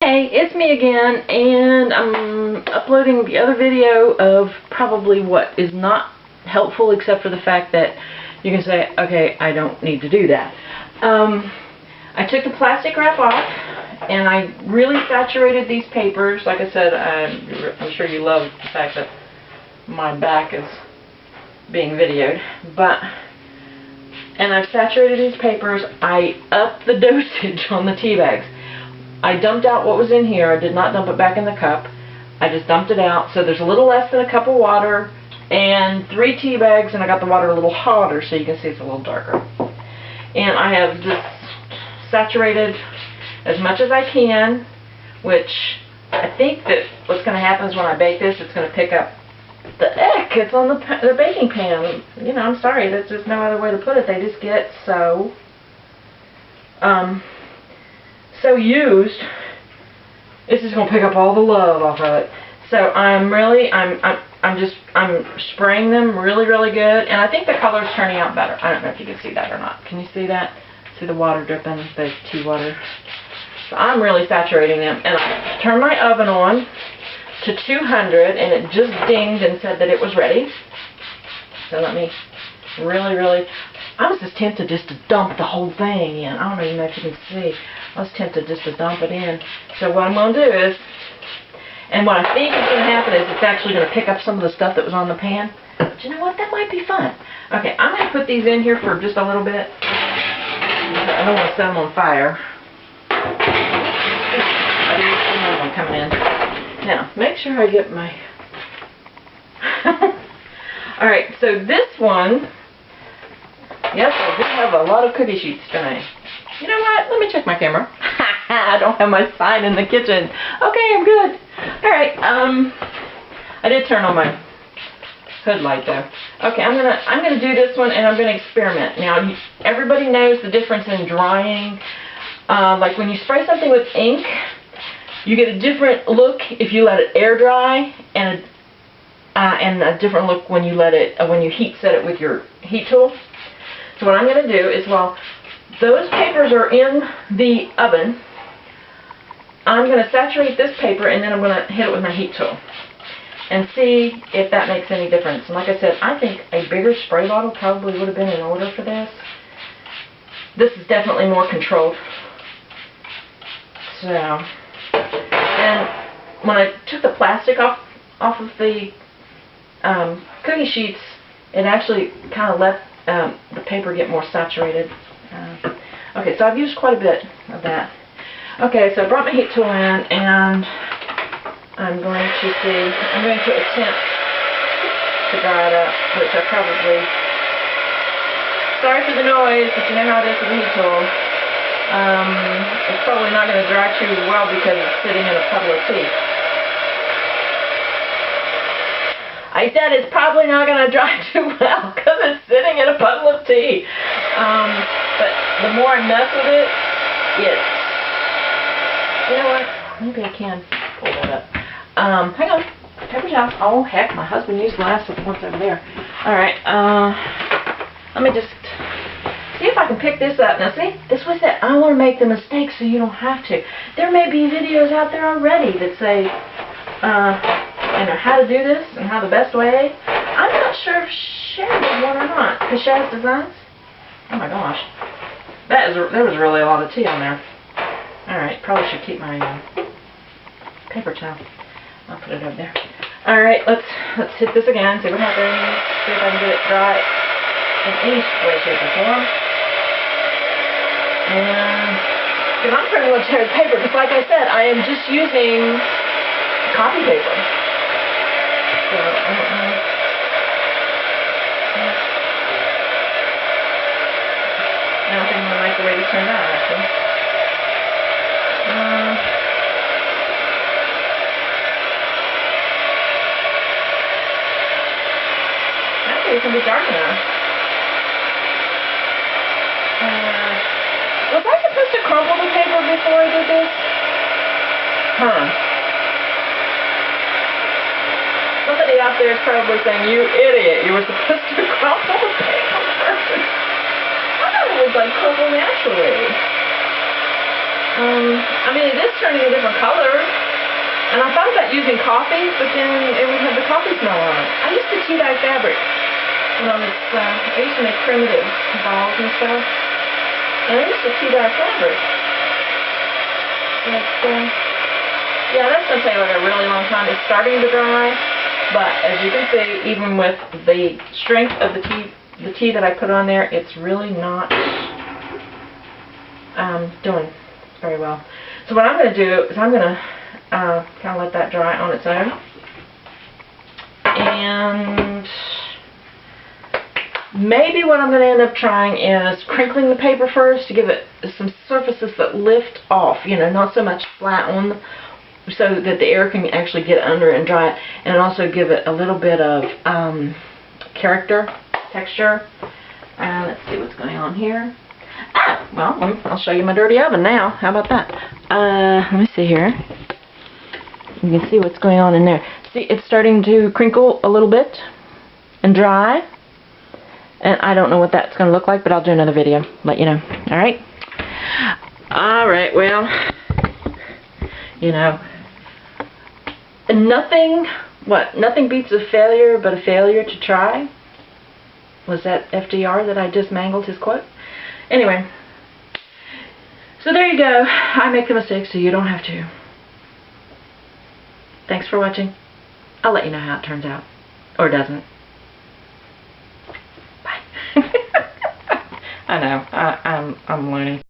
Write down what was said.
Hey, it's me again, and I'm uploading the other video of probably what is not helpful, except for the fact that you can say, okay, I don't need to do that. I took the plastic wrap off, and I really saturated these papers. Like I said, I'm sure you love the fact that my back is being videoed, and I've saturated these papers. I upped the dosage on the tea bags. I dumped out what was in here. I did not dump it back in the cup. I just dumped it out. So there's a little less than a cup of water and 3 tea bags, and I got the water a little hotter so you can see it's a little darker. And I have just saturated as much as I can, which I think that what's going to happen is when I bake this, it's going to pick up the ick. It's on the baking pan. You know, I'm sorry. There's just no other way to put it. They just get so used. This is going to pick up all the love off of it. So I'm spraying them really good, and I think the color's turning out better. I don't know if you can see that or not. Can you see that? See the water dripping, the tea water? So I'm really saturating them, and I turned my oven on to 200, and it just dinged and said that it was ready. So let me really, I was just tempted just to dump the whole thing in. I don't even know if you can see. I was tempted just to dump it in. So what I'm going to do is, and what I think is going to happen is it's actually going to pick up some of the stuff that was on the pan. But you know what? That might be fun. Okay, I'm going to put these in here for just a little bit. I don't want to set them on fire. I didn't see another one coming in. Now, make sure I get my... Alright, so this one, yes, I do have a lot of cookie sheets tonight. You know what? Let me check my camera. I don't have my sign in the kitchen. Okay, I'm good. Alright, I did turn on my hood light though. Okay, I'm gonna do this one, and I'm gonna experiment. Now, everybody knows the difference in drying. Like when you spray something with ink, you get a different look if you let it air dry, and a different look when you let it when you heat set it with your heat tool. So what I'm going to do is, while those papers are in the oven, I'm going to saturate this paper, and then I'm going to hit it with my heat tool and see if that makes any difference. And like I said, I think a bigger spray bottle probably would have been in order for this. This is definitely more controlled. So, and when I took the plastic off of the cookie sheets, it actually kind of let the paper get more saturated. Okay, so I've used quite a bit of that. Okay, so I brought my heat tool in, and I'm going to attempt to dry it up, which I probably, sorry for the noise, but you know how it is with the heat tool. It's probably not going to dry too well because it's sitting in a puddle of tea. I said it's probably not going to dry too well because it's sitting in a puddle of tea. But the more I mess with it, you know what? Maybe I can pull that up. Hang on. Paper towel. Oh, heck, my husband used the last ones over there. Alright, let me just see if I can pick this up. Now, see? This was it. I want to make the mistake so you don't have to. There may be videos out there already that say, you know, how to do this and how the best way. I'm not sure if Shaz did one or not. Because Shaz Designs? Oh my gosh. There was really a lot of tea on there. Alright, probably should keep my paper towel. I'll put it over there. Alright, let's hit this again, see what happens. See if I can get it dry in any way, shape, or form. And because I'm pretty much tearing paper, because like I said, I am just using copy paper. So, I don't know. I don't think I'm going to like the way this turned out, actually. Actually, it's going to be dark enough. Was I supposed to crumple the paper before I did this? Huh. Somebody out there is probably saying, you idiot, you were supposed to crumple the paper first. I thought it was like crumple naturally. I mean, it is turning a different color. And I thought about using coffee, but then it would have the coffee smell on it. I used to tie-dye fabric when I used to make primitive balls and stuff. And I used to tie-dye fabric. But, yeah, that's going to take like a really long time. It's starting to dry, but as you can see, even with the strength of the tea that I put on there, it's really not doing very well. So what I'm going to do is I'm going to kind of let that dry on its own. And maybe what I'm going to end up trying is crinkling the paper first to give it some surfaces that lift off, you know, not so much flat on, so that the air can actually get under and dry it, and also give it a little bit of character, texture. Let's see what's going on here. Well, I'll show you my dirty oven now. How about that? Let me see here. You can see what's going on in there. See, it's starting to crinkle a little bit and dry. And I don't know what that's going to look like, but I'll do another video, let you know. Alright? Alright, well, you know, nothing beats a failure but a failure to try. Was that FDR that I just mangled his quote? Anyway, so there you go. I make the mistake so you don't have to. Thanks for watching. I'll let you know how it turns out. Or doesn't. Bye. I know. I'm loony.